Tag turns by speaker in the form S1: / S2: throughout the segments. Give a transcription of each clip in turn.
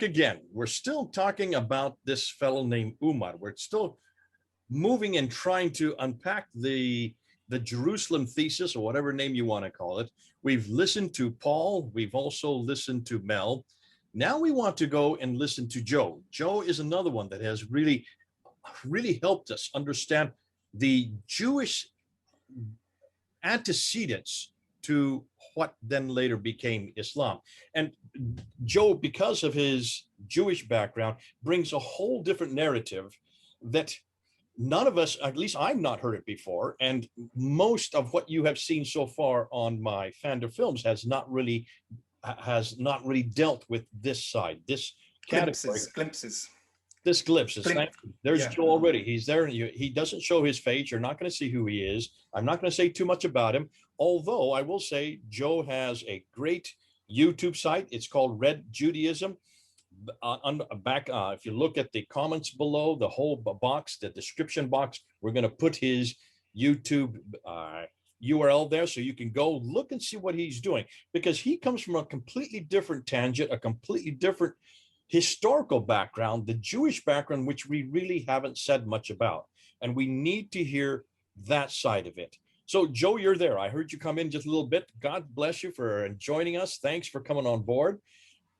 S1: back again. We're still talking about this fellow named Umar. We're still moving and trying to unpack the Jerusalem thesis, or whatever name you want to call it. We've listened to Paul. We've also listened to Mel. Now we want to go and listen to Joe. Joe is another one that has really helped us understand the Jewish antecedents to what then later became Islam. And Joe, because of his Jewish background, brings a whole different narrative that none of us, at least I've not heard it before. And most of what you have seen so far on my Fandom Films has not really dealt with this side, this category.
S2: Glimpses.
S1: This glimpses. There's Joe already. He's there. He doesn't show his face. You're not going to see who he is. I'm not going to say too much about him. Although I will say Joe has a great YouTube site. It's called Red Judaism. If you look at the comments below, the whole box, the description box, we're going to put his YouTube URL there, so you can go look and see what he's doing, because he comes from a completely different tangent, a completely different historical background, the Jewish background, which we really haven't said much about. And we need to hear that side of it. So Joe, you're there. I heard you come in just a little bit. God bless you for joining us. Thanks for coming on board.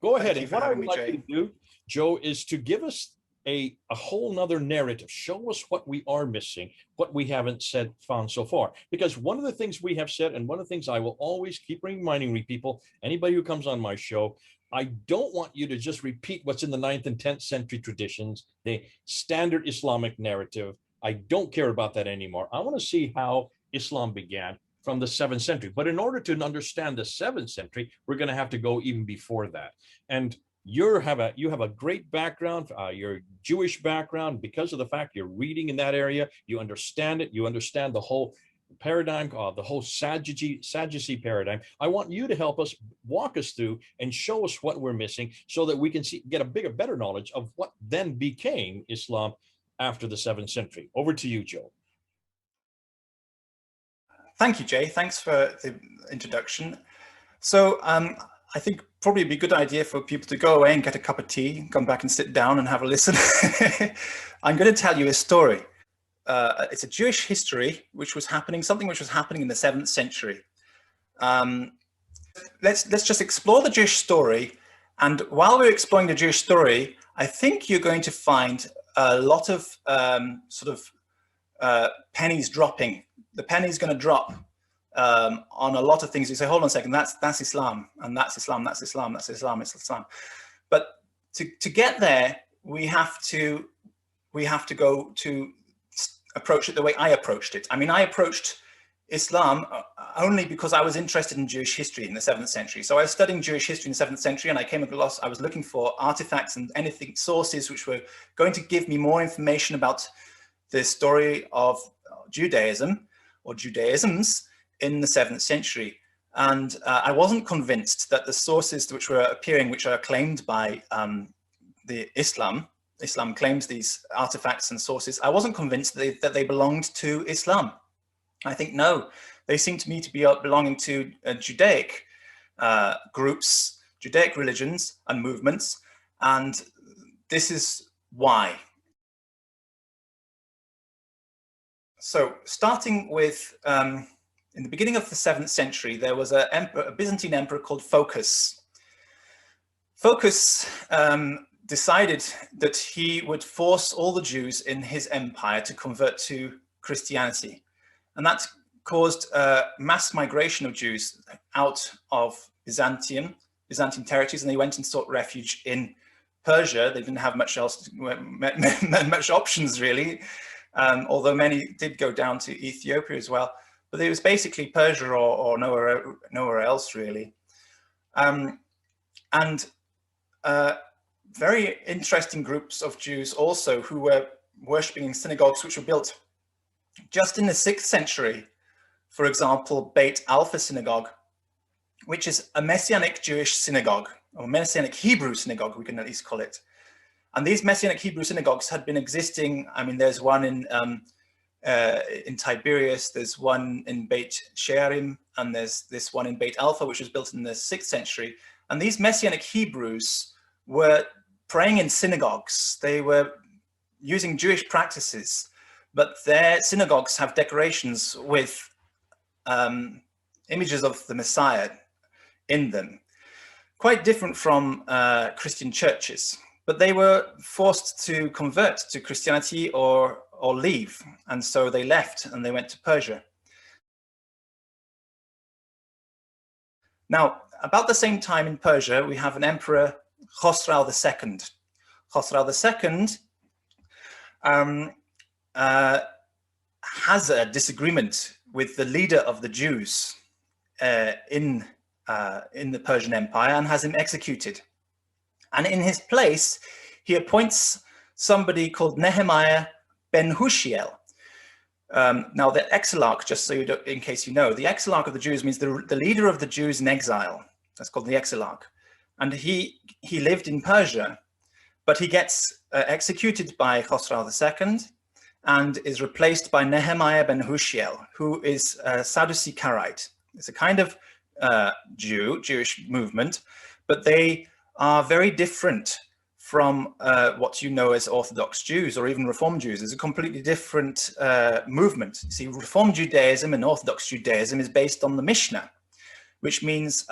S1: Go ahead. And what I would like you to do, Joe, is to give us a whole nother narrative. Show us what we are missing, what we haven't found so far. Because one of the things we have said, and one of the things I will always keep reminding people, anybody who comes on my show, I don't want you to just repeat what's in the 9th and 10th century traditions, the standard Islamic narrative. I don't care about that anymore. I want to see how Islam began from the 7th century. But in order to understand the 7th century, we're going to have to go even before that. And you have a great background, your Jewish background, because of the fact you're reading in that area. You understand it. You understand the whole paradigm, the whole Sadducee paradigm. I want you to help us, walk us through and show us what we're missing, so that we can get a better knowledge of what then became Islam after the 7th century. Over to you, Joe.
S2: Thank you, Jay. Thanks for the introduction. So I think probably it'd be a good idea for people to go away and get a cup of tea, come back and sit down and have a listen. I'm going to tell you a story. It's a Jewish history, something which was happening in the 7th century. Let's just explore the Jewish story. And while we're exploring the Jewish story, I think you're going to find a lot of pennies dropping. The penny's going to drop on a lot of things. You say, hold on a second, that's Islam, and that's Islam, that's Islam, that's Islam, it's Islam. But to get there, we have to go to approach it the way I approached it. I mean, I approached Islam only because I was interested in Jewish history in the 7th century. So I was studying Jewish history in the 7th century, and I was looking for artifacts and sources which were going to give me more information about the story of Judaism or Judaisms in the 7th century. And I wasn't convinced that the sources which were appearing, which are claimed by Islam claims these artifacts and sources, I wasn't convinced that they belonged to Islam. I think, no, they seem to me to be belonging to Judaic groups, Judaic religions and movements. And this is why. So starting with, in the beginning of the 7th century, there was a Byzantine emperor called Phocas. Phocas decided that he would force all the Jews in his empire to convert to Christianity. And that caused a mass migration of Jews out of Byzantium territories, and they went and sought refuge in Persia. They didn't have much options, really, although many did go down to Ethiopia as well. But it was basically Persia or nowhere else, really. Very interesting groups of Jews also who were worshipping in synagogues which were built just in the 6th century. For example, Beit Alpha Synagogue, which is a Messianic Jewish synagogue, or Messianic Hebrew synagogue, we can at least call it. And these Messianic Hebrew synagogues had been existing. I mean, there's one in Tiberias, there's one in Beit Shearim, and there's this one in Beit Alpha, which was built in the 6th century. And these Messianic Hebrews were praying in synagogues. They were using Jewish practices, but their synagogues have decorations with images of the Messiah in them. Quite different from Christian churches, but they were forced to convert to Christianity or leave. And so they left and they went to Persia. Now, about the same time in Persia, we have an emperor, Khosrau II. Khosrau II has a disagreement with the leader of the Jews in the Persian Empire and has him executed. And in his place, he appoints somebody called Nehemiah ben Hushiel. Now, the exilarch, just so you don't, in case you know, the exilarch of the Jews means the leader of the Jews in exile. That's called the exilarch. And he lived in Persia, but he gets executed by Khosrau II and is replaced by Nehemiah ben Hushiel, who is a Sadducee Karaite. It's a kind of Jewish movement, but they are very different from what you know as Orthodox Jews or even Reform Jews. It's a completely different movement. You see, Reform Judaism and Orthodox Judaism is based on the Mishnah, which means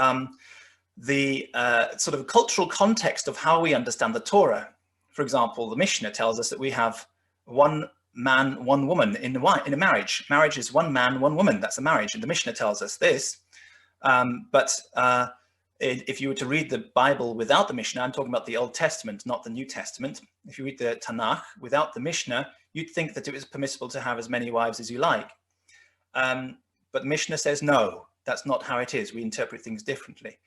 S2: the sort of cultural context of how we understand the Torah. For example, the Mishnah tells us that we have one man, one woman in a marriage. Marriage is one man, one woman. That's a marriage, and the Mishnah tells us this. If you were to read the Bible without the Mishnah, I'm talking about the Old Testament, not the New Testament. If you read the Tanakh without the Mishnah, you'd think that it was permissible to have as many wives as you like. But Mishnah says, no, that's not how it is. We interpret things differently.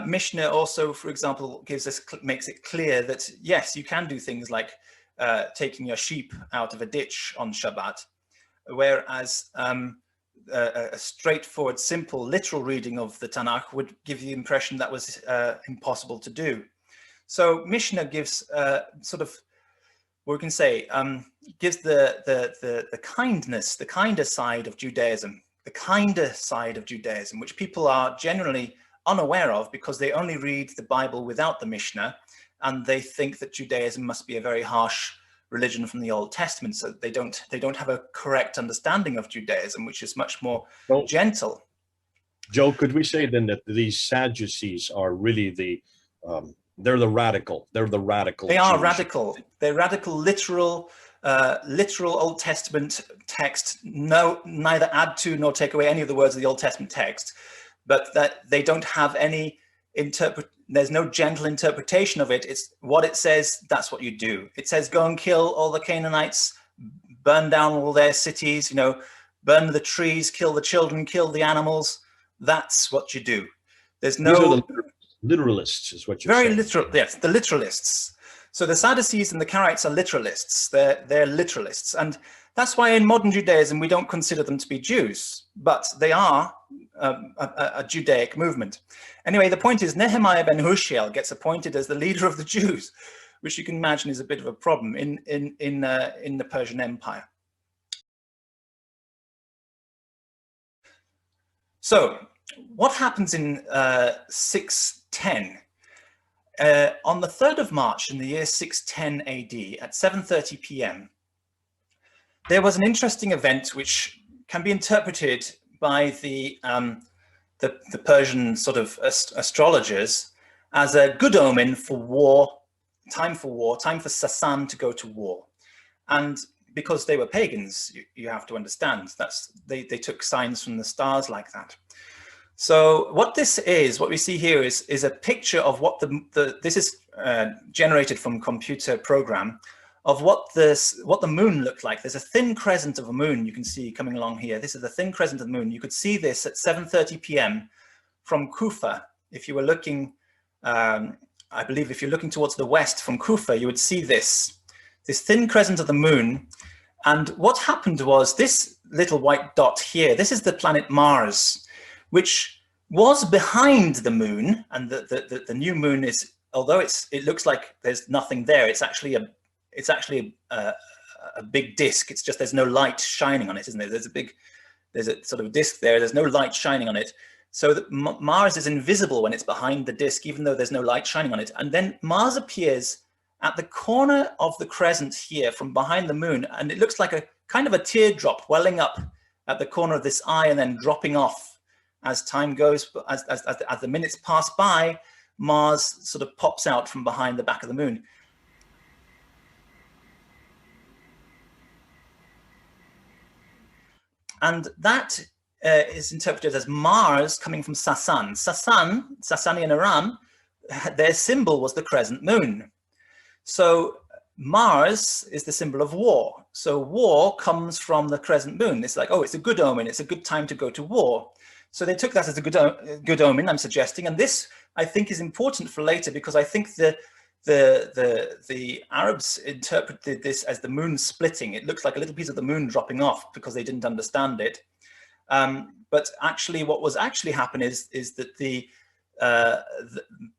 S2: Mishnah also, for example, makes it clear that, yes, you can do things like taking your sheep out of a ditch on Shabbat, whereas a straightforward, simple, literal reading of the Tanakh would give you the impression that was impossible to do. So Mishnah gives sort of, what we can say, gives the kindness, the kinder side of Judaism, which people are generally unaware of because they only read the Bible without the Mishnah, and they think that Judaism must be a very harsh religion from the Old Testament, so they don't have a correct understanding of Judaism, which is much more gentle.
S1: Joe, could we say then that these Sadducees are really they're the radical? They're the radical.
S2: They are
S1: Jews.
S2: radical. They're radical, literal Old Testament text. No, neither add to nor take away any of the words of the Old Testament text, but that they don't have any there's no gentle interpretation of it. It's what it says, that's what you do. It says, go and kill all the Canaanites, burn down all their cities, burn the trees, kill the children, kill the animals. That's what you do. There's no...
S1: These are the literalists, is what you're saying.
S2: Very literal, yes, the literalists. So the Sadducees and the Karaites are literalists. They're literalists. And that's why in modern Judaism, we don't consider them to be Jews, but they are a Judaic movement. Anyway, the point is Nehemiah ben Hushiel gets appointed as the leader of the Jews, which you can imagine is a bit of a problem in the Persian Empire. So what happens in 610? On the 3rd of March in the year 610 AD at 7:30 p.m., there was an interesting event which can be interpreted by the Persian sort of astrologers as a good omen for war, time for Sasan to go to war. And because they were pagans, you have to understand, they took signs from the stars like that. So what we see here is a picture of what this is generated from a computer program of what the moon looked like. There's a thin crescent of a moon you can see coming along here. This is the thin crescent of the moon. You could see this at 7:30 p.m. from Kufa. If you were looking, I believe if you're looking towards the west from Kufa, you would see this thin crescent of the moon. And what happened was this little white dot here, this is the planet Mars, which was behind the moon. And the new moon is, although it looks like there's nothing there, it's actually a big disk. It's just there's no light shining on it, isn't there? There's a sort of disk there. There's no light shining on it. So that Mars is invisible when it's behind the disk, even though there's no light shining on it. And then Mars appears at the corner of the crescent here from behind the moon, and it looks like a kind of a teardrop welling up at the corner of this eye and then dropping off as time goes, as the minutes pass by, Mars sort of pops out from behind the back of the moon. And that is interpreted as Mars coming from Sasan. Sasanian Aram, their symbol was the crescent moon. So Mars is the symbol of war. So war comes from the crescent moon. It's like, oh, it's a good omen. It's a good time to go to war. So they took that as a good omen, I'm suggesting. And this, I think, is important for later, because I think the Arabs interpreted this as the moon splitting. It looks like a little piece of the moon dropping off because they didn't understand it. But actually, what was actually happening is that the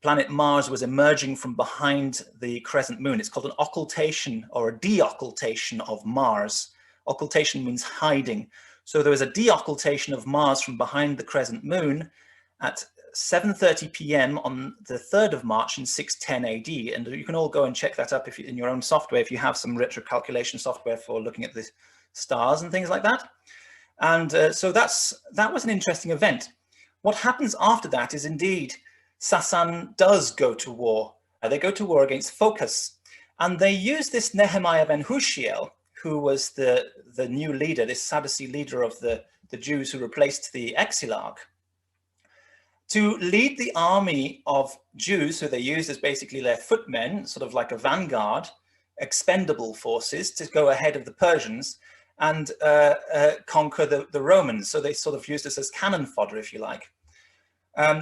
S2: planet Mars was emerging from behind the crescent moon. It's called an occultation or a deoccultation of Mars. Occultation means hiding. So there was a deoccultation of Mars from behind the crescent moon at 7:30 p.m. on the 3rd of March in 610 AD. And you can all go and check that up if you, in your own software, if you have some retrocalculation software for looking at the stars and things like that. And so that was an interesting event. What happens after that is indeed Sasan does go to war. They go to war against Phocis. And they use this Nehemiah ben Hushiel, who was the new leader, this Sadducee leader of the Jews who replaced the Exilarch, to lead the army of Jews who they used as basically their footmen, sort of like a vanguard, expendable forces to go ahead of the Persians and conquer the Romans. So they sort of used this as cannon fodder, if you like.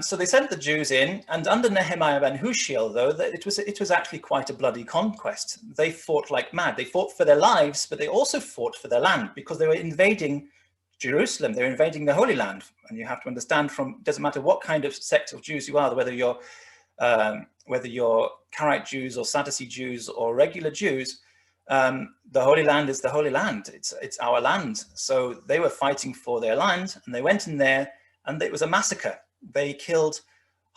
S2: So they sent the Jews in, and under Nehemiah ben Hushiel, though, it was actually quite a bloody conquest. They fought like mad. They fought for their lives, but they also fought for their land, because they were invading Jerusalem. They were invading the Holy Land. And you have to understand, it doesn't matter what kind of sect of Jews you are, whether you're Karaite Jews or Sadducee Jews or regular Jews, the Holy Land is the Holy Land. It's our land. So they were fighting for their land, and they went in there, and it was a massacre. They killed,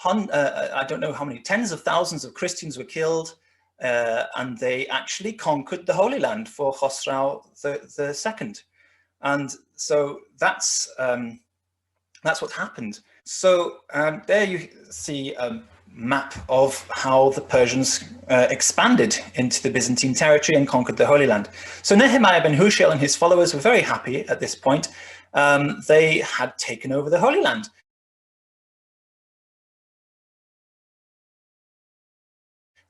S2: I don't know how many, tens of thousands of Christians were killed, and they actually conquered the Holy Land for Khosrau II. And so that's what happened. So there you see a map of how the Persians expanded into the Byzantine territory and conquered the Holy Land. So Nehemiah ben Hushiel and his followers were very happy at this point. They had taken over the Holy Land.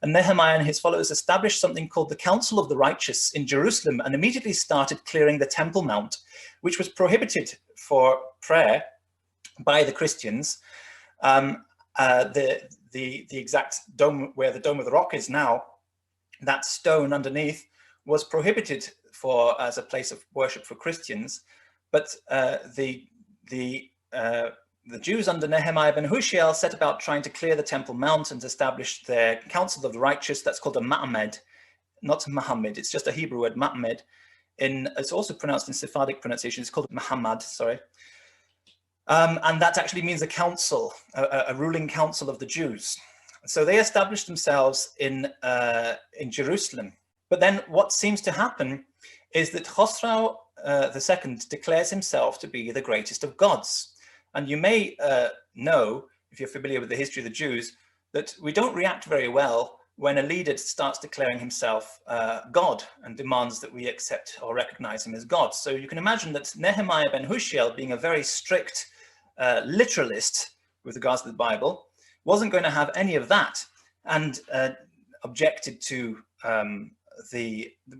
S2: And Nehemiah and his followers established something called the Council of the Righteous in Jerusalem, and immediately started clearing the Temple Mount, which was prohibited for prayer by the Christians. The exact dome where the Dome of the Rock is now, that stone underneath was prohibited as a place of worship for Christians. But the Jews under Nehemiah ben Hushiel set about trying to clear the Temple Mount and establish their Council of the Righteous. That's called a Ma'amed, not Muhammad. It's just a Hebrew word, Ma'amed. It's also pronounced in Sephardic pronunciation. It's called Muhammad, sorry. And that actually means a council, a ruling council of the Jews. So they established themselves in Jerusalem. But then what seems to happen is that Khosrau II declares himself to be the greatest of gods. And you may know, if you're familiar with the history of the Jews, that we don't react very well when a leader starts declaring himself God and demands that we accept or recognize him as God. So you can imagine that Nehemiah ben Hushiel, being a very strict literalist with regards to the Bible, wasn't going to have any of that, and objected to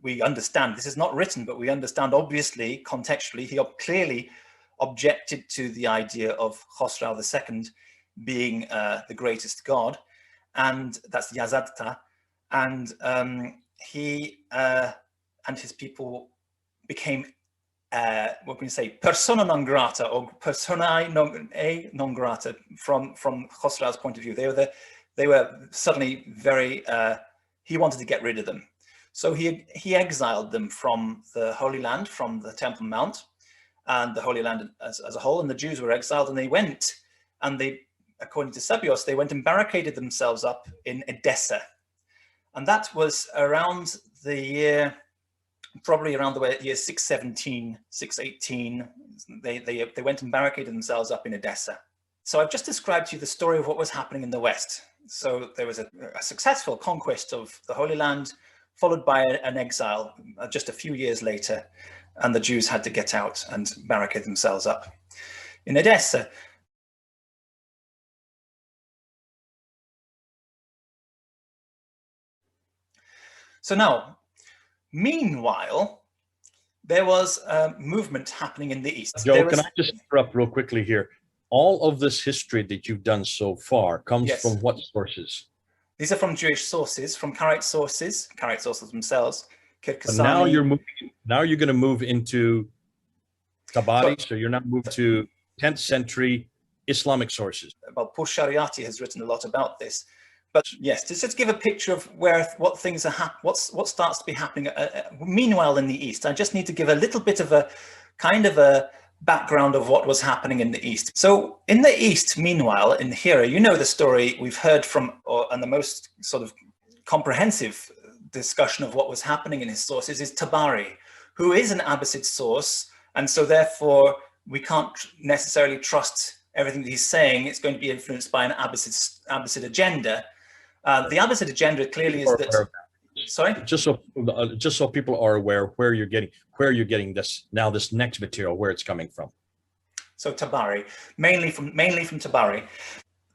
S2: we understand, this is not written, but we understand obviously, contextually, he clearly objected to the idea of Khosrau II being the greatest god, and that's Yazadta, and he and his people became what can you say, persona non grata, or personae non grata from Khosrau's point of view. They were suddenly very. He wanted to get rid of them, so he exiled them from the Holy Land, from the Temple Mount, and the Holy Land as a whole. And the Jews were exiled, and they went, and they, according to Sabios, they went and barricaded themselves up in Edessa. And that was around the year, probably around the year 617, 618. They went and barricaded themselves up in Edessa. So I've just described to you the story of what was happening in the West. So there was a successful conquest of the Holy Land, followed by an exile just a few years later, and the Jews had to get out and barricade themselves up in Edessa. So now, meanwhile, there was a movement happening in the East.
S1: Joe, can I just interrupt real quickly here? All of this history that you've done so far comes from what sources?
S2: These are from Jewish sources, from Karaite sources themselves.
S1: But now you're moving. Now you're going to move into Tabari, so you're now moved to 10th century Islamic sources.
S2: Well, Pur Shariati has written a lot about this. But yes, to just give a picture of what things are what starts to be happening. Meanwhile, in the East, I just need to give a little bit of a kind of a background of what was happening in the East. So in the East, meanwhile, in Hira, you know the story we've heard from, and the most sort of comprehensive discussion of what was happening in his sources is Tabari, who is an Abbasid source, and so therefore we can't necessarily trust everything that he's saying. It's going to be influenced by an Abbasid agenda. The Abbasid agenda clearly is that. Sorry.
S1: Just so people are aware where you're getting this next material, where it's coming from.
S2: So Tabari, mainly from Tabari.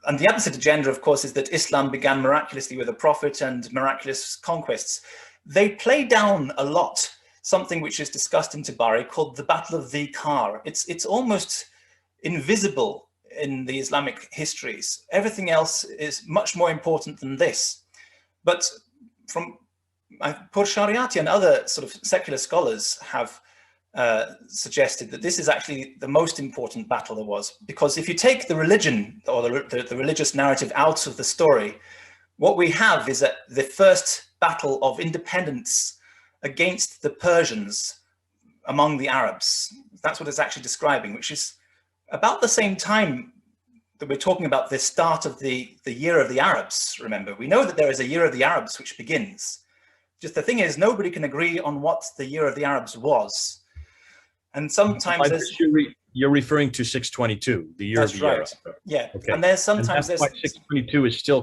S2: And the Abbasid agenda, of course, is that Islam began miraculously with a prophet and miraculous conquests. They play down a lot something which is discussed in Tabari called the Battle of the Kar. It's almost invisible in the Islamic histories. Everything else is much more important than this. But from Pur Shariati and other sort of secular scholars have suggested that this is actually the most important battle there was, because if you take the religion or the religious narrative out of the story, what we have is that the first battle of independence against the Persians among the Arabs. That's what it's actually describing, which is about the same time that we're talking about the start of the Year of the Arabs. Remember, we know that there is a Year of the Arabs which begins. Just the thing is, nobody can agree on what the Year of the Arabs was. And sometimes
S1: you're referring to 622, the year of the Arabs.
S2: Yeah.
S1: Okay.
S2: And there's sometimes
S1: and that's why 622 is still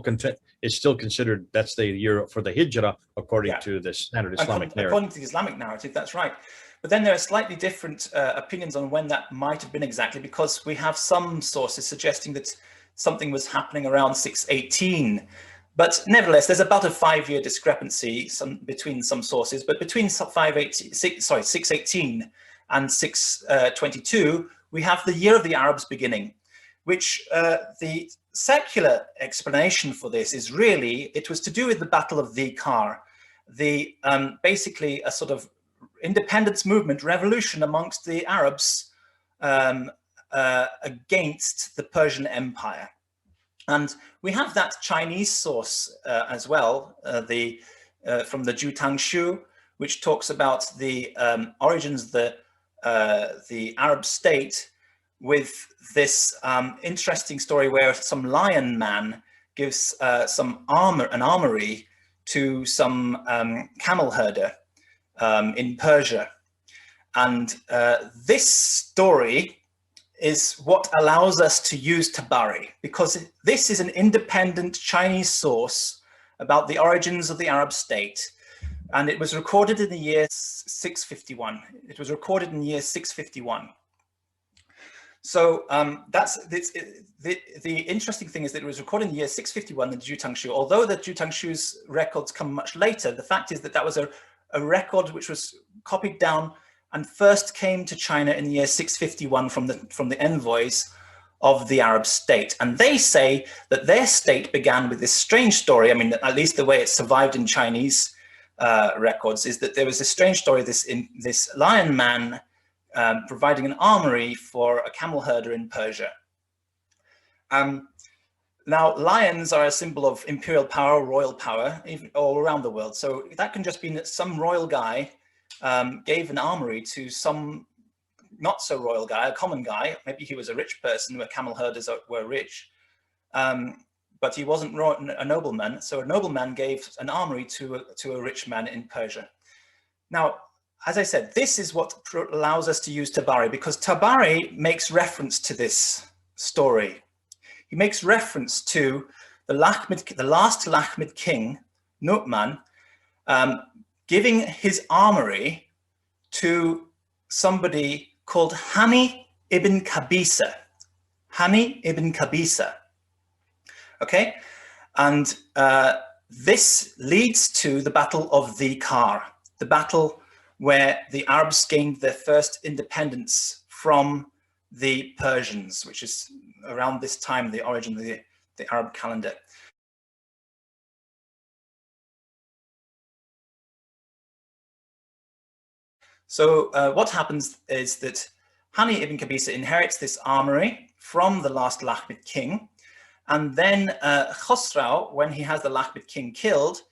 S1: considered, that's the year for the Hijrah according to the standard Islamic narrative.
S2: According to the Islamic narrative, that's right. But then there are slightly different opinions on when that might have been exactly, because we have some sources suggesting that something was happening around 618. But nevertheless, there's about a 5-year discrepancy between some sources. But between 618 and 622, we have the Year of the Arabs beginning, which the secular explanation for this is really, it was to do with the Battle of the Kar, basically a sort of independence movement, revolution amongst the Arabs against the Persian Empire. And we have that Chinese source as well, from the Ju Tang Shu, which talks about the origins of the Arab state, with this interesting story where some lion man gives an armory to some camel herder in Persia. And this story is what allows us to use Tabari, because this is an independent Chinese source about the origins of the Arab state. And it was recorded in the year 651. It was recorded in the year 651. So the interesting thing is that it was recorded in the year 651, the Ju Tang Shu. Although the Ju Tang Shu's records come much later, the fact is that that was a record which was copied down and first came to China in the year 651 from the envoys of the Arab state. And they say that their state began with this strange story. I mean, at least the way it survived in Chinese records is that there was a strange story, this lion man providing an armory for a camel herder in Persia. Now, lions are a symbol of imperial power, royal power, even all around the world. So that can just mean that some royal guy gave an armory to some not so royal guy, a common guy. Maybe he was a rich person where camel herders were rich. but he wasn't a nobleman. So a nobleman gave an armory to a rich man in Persia. Now, as I said, this is what allows us to use Tabari, because Tabari makes reference to this story. He makes reference to the last Lakhmid king, Nu'man, giving his armory to somebody called Hani ibn Qabisa. Hani ibn Qabisa. Okay, and this leads to the Battle of the Kar, the battle where the Arabs gained their first independence from the Persians, which is around this time, the origin of the Arab calendar. So what happens is that Hani ibn Qabisa inherits this armory from the last Lakhmid king. And then Khosrau, when he has the Lakhmid king killed,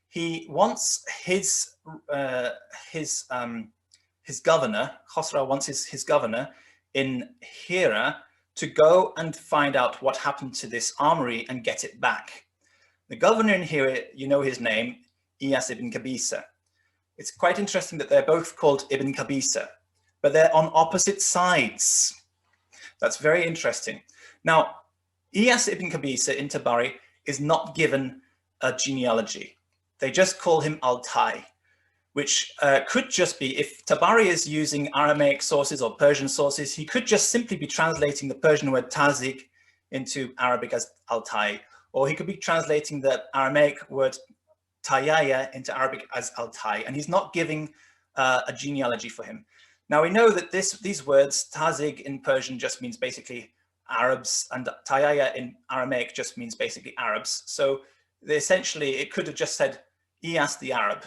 S2: he wants his governor, Khosrau wants his governor in Hira to go and find out what happened to this armory and get it back. The governor in Hira, you know his name, Iyas ibn Qabisa. It's quite interesting that they're both called Ibn Qabisa, but they're on opposite sides. That's very interesting. Now, Iyas ibn Qabisa in Tabari is not given a genealogy. They just call him Altai, which could just be, if Tabari is using Aramaic sources or Persian sources, he could just simply be translating the Persian word Tazig into Arabic as Altai, or he could be translating the Aramaic word Tayaya into Arabic as Altai, and he's not giving a genealogy for him. Now we know that these words, Tazig in Persian just means basically Arabs, and Tayaya in Aramaic just means basically Arabs. So essentially it could have just said Iyas the Arab.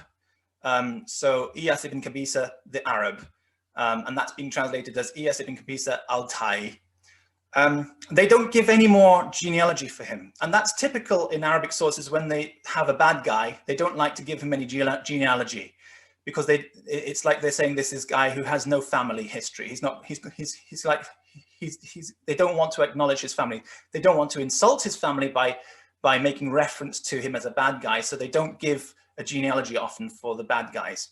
S2: So Iyas ibn Qabisa the Arab, and that's being translated as Iyas ibn Qabisa Altai. They don't give any more genealogy for him, and that's typical in Arabic sources. When they have a bad guy, they don't like to give him any genealogy, because it's like they're saying this is a guy who has no family history. They don't want to acknowledge his family. They don't want to insult his family by making reference to him as a bad guy, so they don't give a genealogy often for the bad guys.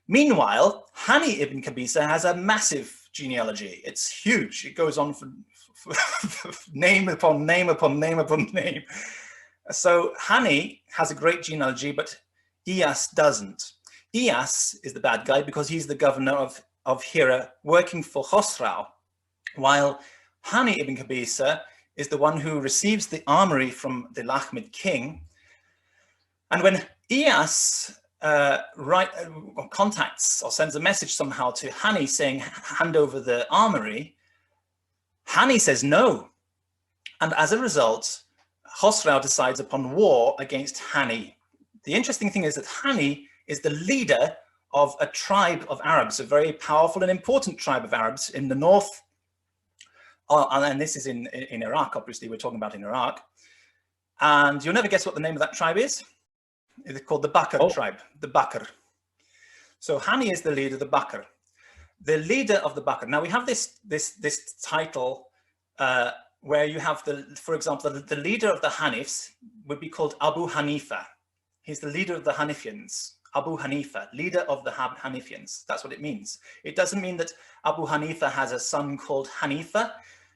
S2: Meanwhile, Hani ibn Qabisa has a massive genealogy. It's huge. It goes on for name upon name upon name upon name. So Hani has a great genealogy, but Iyas doesn't. Iyas is the bad guy because he's the governor of Hira working for Khosrau, while Hani ibn Qabisa is the one who receives the armory from the Lakhmid king. And when Iyas contacts or sends a message somehow to Hani saying, hand over the armory, Hani says no. And as a result, Khosrau decides upon war against Hani. The interesting thing is that Hani is the leader of a tribe of Arabs, a very powerful and important tribe of Arabs in the north. And this is in Iraq, obviously, we're talking about in Iraq. And you'll never guess what the name of that tribe is. It's called the Bakr tribe, the Bakr. So Hani is the leader of the Bakr. The leader of the Bakr. Now we have this title where you have for example, the leader of the Hanifs would be called Abu Hanifa. He's the leader of the Hanifians. Abu Hanifa, leader of the Hanifians. That's what it means. It doesn't mean that Abu Hanifa has a son called Hanifa.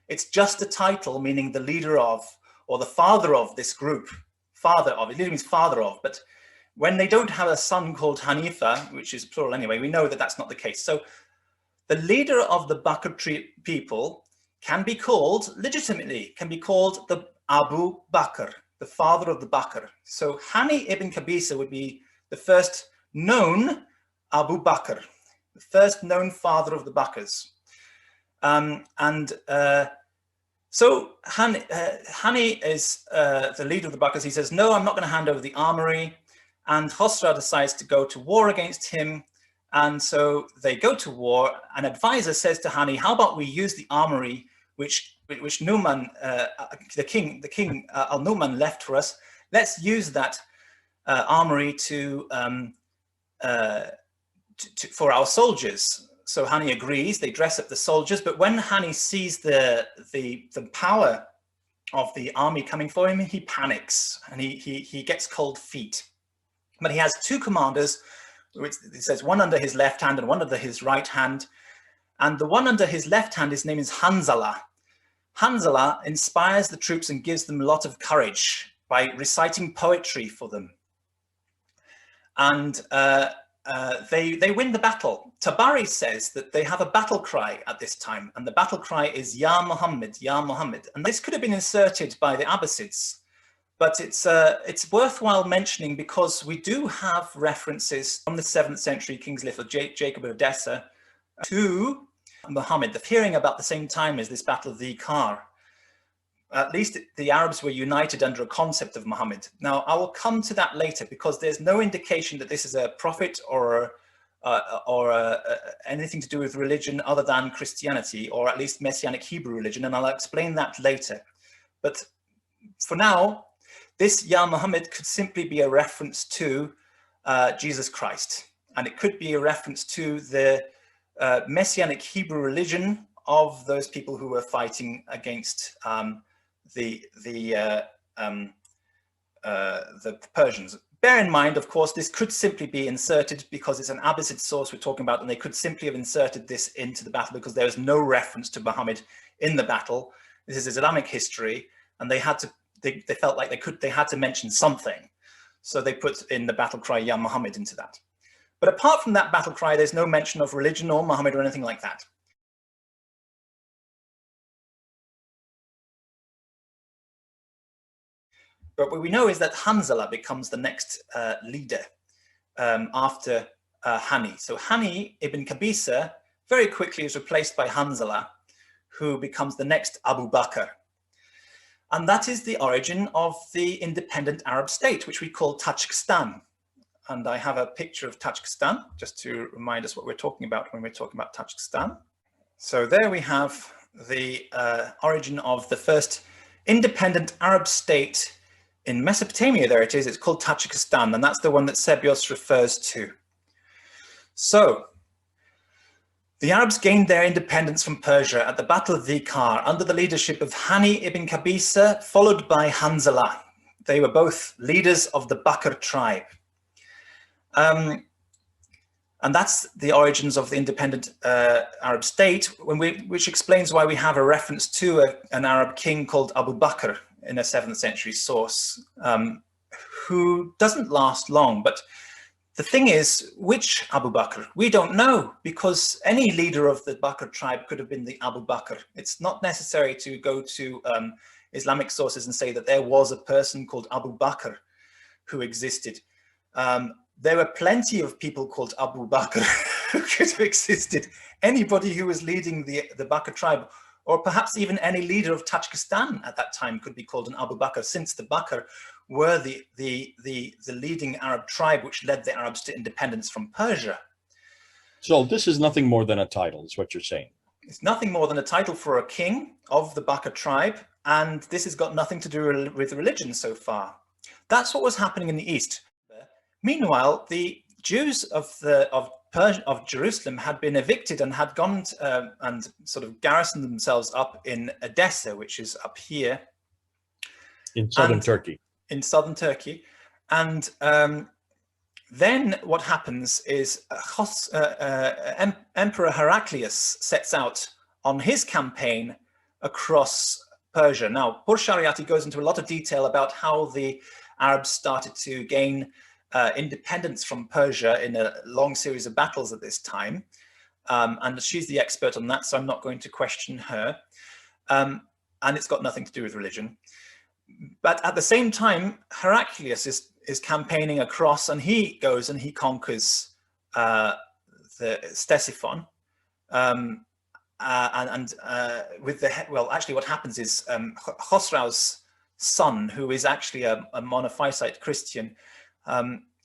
S2: It's just a title meaning the leader of, or the father of this group. Father of, it literally means father of, but when they don't have a son called Hanifa, which is plural anyway, we know that that's not the case. So the leader of the Bakr people can be called, legitimately, can be called the Abu Bakr, the father of the Bakr. So Hani ibn Qabisa would be the first known Abu Bakr, the first known father of the Bakrs. So Hani is the leader of the Bakrs. He says, no, I'm not going to hand over the armory. And Khosrau decides to go to war against him. And so they go to war. An advisor says to Hani, how about we use the armory which Nu'man, the king Al-Nu'man left for us. Let's use that armory for our soldiers. So Hani agrees, they dress up the soldiers, but when Hani sees the power of the army coming for him, he panics and he gets cold feet. But he has two commanders, which it says one under his left hand and one under his right hand. And the one under his left hand, his name is Hanzala. Hanzala inspires the troops and gives them a lot of courage by reciting poetry for them. And they win the battle. Tabari says that they have a battle cry at this time, and the battle cry is Ya Muhammad, Ya Muhammad. And this could have been inserted by the Abbasids, but it's worthwhile mentioning because we do have references from the 7th century King's List of Jacob of Edessa to Muhammad, appearing about the same time as this Battle of the Kar. At least the Arabs were united under a concept of Muhammad. Now, I will come to that later because there's no indication that this is a prophet or anything to do with religion other than Christianity, or at least Messianic Hebrew religion, and I'll explain that later. But for now, this Ya Muhammad could simply be a reference to Jesus Christ, and it could be a reference to the Messianic Hebrew religion of those people who were fighting against the Persians. Bear in mind, of course, this could simply be inserted because it's an Abbasid source we're talking about, and they could simply have inserted this into the battle because there is no reference to Muhammad in the battle. This is Islamic history, and they had to. They felt like they had to mention something, so they put in the battle cry Ya Muhammad into that. But apart from that battle cry, there's no mention of religion or Muhammad or anything like that. But what we know is that Hanzala becomes the next leader after Hani. So Hani ibn Qabisa very quickly is replaced by Hanzala, who becomes the next Abu Bakr. And that is the origin of the independent Arab state, which we call Tajikistan. And I have a picture of Tajikistan, just to remind us what we're talking about when we're talking about Tajikistan. So there we have the origin of the first independent Arab state in Mesopotamia. There it is, it's called Tajikistan, and that's the one that Sebios refers to. So the Arabs gained their independence from Persia at the Battle of the Kar under the leadership of Hani ibn Qabisa, followed by Hanzala. They were both leaders of the Bakr tribe. And that's the origins of the independent Arab state, which explains why we have a reference to an Arab king called Abu Bakr in a 7th century source, who doesn't last long. But the thing is, which Abu Bakr? We don't know, because any leader of the Bakr tribe could have been the Abu Bakr. It's not necessary to go to Islamic sources and say that there was a person called Abu Bakr who existed. There were plenty of people called Abu Bakr who could have existed. Anybody who was leading the Bakr tribe, or perhaps even any leader of Tajikistan at that time, could be called an Abu Bakr, since the Bakr were the leading Arab tribe which led the Arabs to independence from Persia.
S1: So this is nothing more than a title, is what you're saying.
S2: It's nothing more than a title for a king of the Bakr tribe, and this has got nothing to do with religion so far. That's what was happening in the East. Meanwhile, the Jews of Jerusalem had been evicted and had gone and sort of garrisoned themselves up in Edessa, which is up here.
S1: In southern Turkey.
S2: In southern Turkey. And then what happens is Emperor Heraclius sets out on his campaign across Persia. Now, Burshariati goes into a lot of detail about how the Arabs started to gain independence from Persia in a long series of battles at this time. And she's the expert on that, so I'm not going to question her. And it's got nothing to do with religion. But at the same time, Heraclius is campaigning across, and he goes and he conquers the Ctesiphon. Well, actually what happens is Khosrau's son, who is actually a monophysite Christian,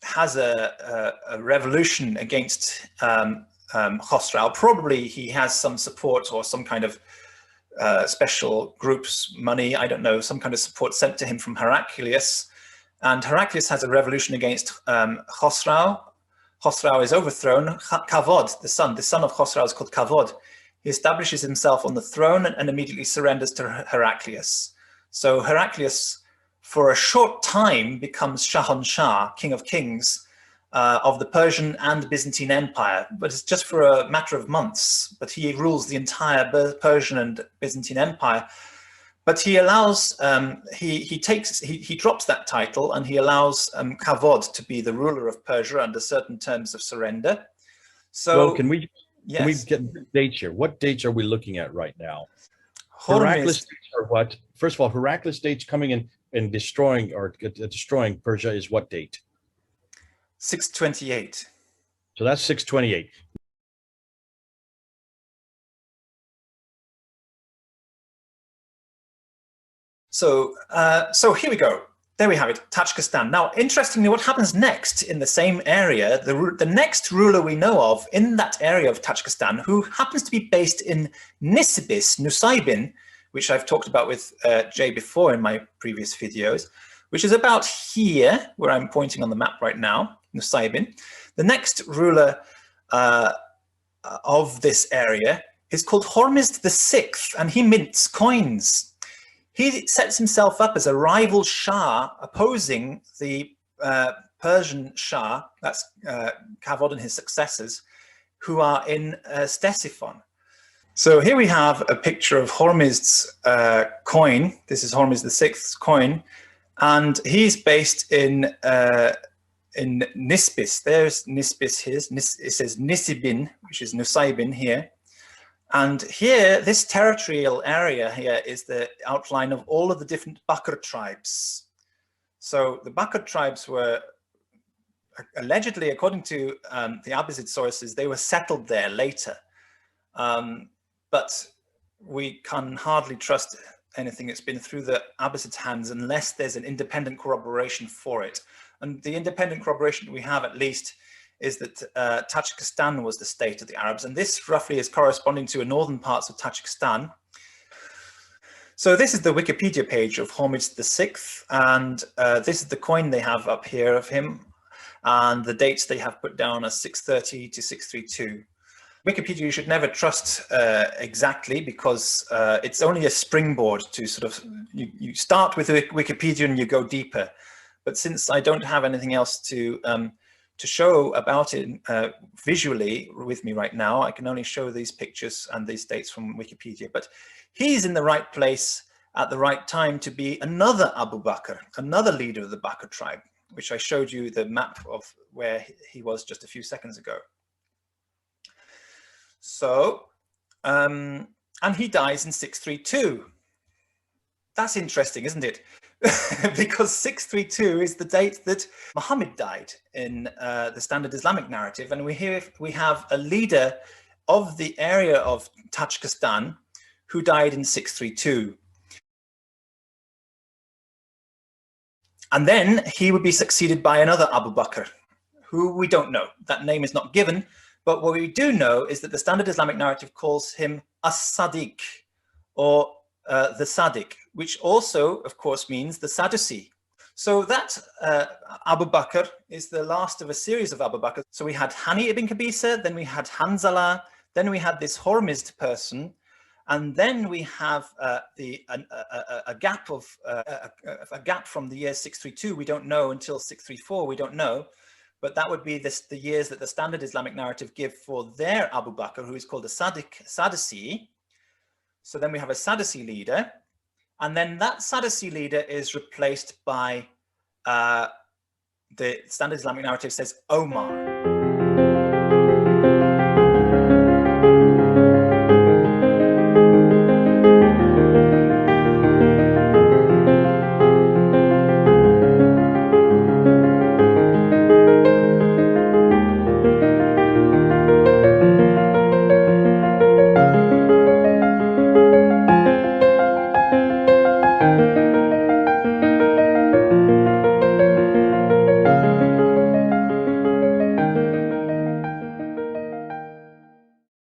S2: has a revolution against Khosrau. Probably he has some support or some kind of special groups, money, I don't know, some kind of support sent to him from Heraclius. And Heraclius has a revolution against Khosrau. Khosrau is overthrown. Kavod, the son of Khosrau, is called Kavod. He establishes himself on the throne and immediately surrenders to Heraclius. So Heraclius, for a short time, becomes Shahanshah, King of Kings, of the Persian and Byzantine Empire, but it's just for a matter of months. But he rules the entire Persian and Byzantine Empire. But he allows, he drops that title and he allows Kavod to be the ruler of Persia under certain terms of surrender. So
S1: well, can we get dates here? What dates are we looking at right now? Heraclius dates are what? First of all, Heraclius dates coming in and destroying Persia is what date?
S2: 628.
S1: So that's 628.
S2: So, so here we go. There we have it, Tajikistan. Now, interestingly, what happens next in the same area, the next ruler we know of in that area of Tajikistan, who happens to be based in Nisibis, Nusaybin, which I've talked about with Jay before in my previous videos, which is about here, where I'm pointing on the map right now, Nusaybin. The next ruler of this area is called Hormizd VI, and he mints coins. He sets himself up as a rival Shah opposing the Persian Shah, that's Kavod and his successors, who are in Ctesiphon. So here we have a picture of Hormizd's coin. This is Hormizd VI's coin, and he's based in Nisibis. There's Nisibis here. It says Nisibin, which is Nusaybin here. And here, this territorial area here is the outline of all of the different Bakr tribes. So the Bakr tribes were allegedly, according to the Abbasid sources, they were settled there later. But we can hardly trust anything that's been through the Abbasid's hands unless there's an independent corroboration for it. And the independent corroboration we have, at least, is that Tajikistan was the state of the Arabs, and this roughly is corresponding to the northern parts of Tajikistan. So this is the Wikipedia page of Hormizd VI, and this is the coin they have up here of him, and the dates they have put down are 630 to 632. Wikipedia you should never trust exactly, because it's only a springboard to sort of, you start with Wikipedia and you go deeper. But since I don't have anything else to show about it visually with me right now, I can only show these pictures and these dates from Wikipedia. But he's in the right place at the right time to be another Abu Bakr, another leader of the Bakr tribe, which I showed you the map of where he was just a few seconds ago. So, and he dies in 632. That's interesting, isn't it? Because 632 is the date that Muhammad died in the standard Islamic narrative, and we have a leader of the area of Tajikistan who died in 632. And then he would be succeeded by another Abu Bakr, who we don't know. That name is not given, but what we do know is that the standard Islamic narrative calls him As-Sadiq, or the Sadiq, which also, of course, means the Sadducee. So that Abu Bakr is the last of a series of Abu Bakr. So we had Hani ibn Qabisa, then we had Hanzala, then we had this Hormizd person, and then we have a gap from the year 632. We don't know until 634. We don't know, but that would be the years that the standard Islamic narrative give for their Abu Bakr, who is called the Sadducee. So then we have a Sadducee leader, and then that Sadducee leader is replaced by the standard Islamic narrative says Omar.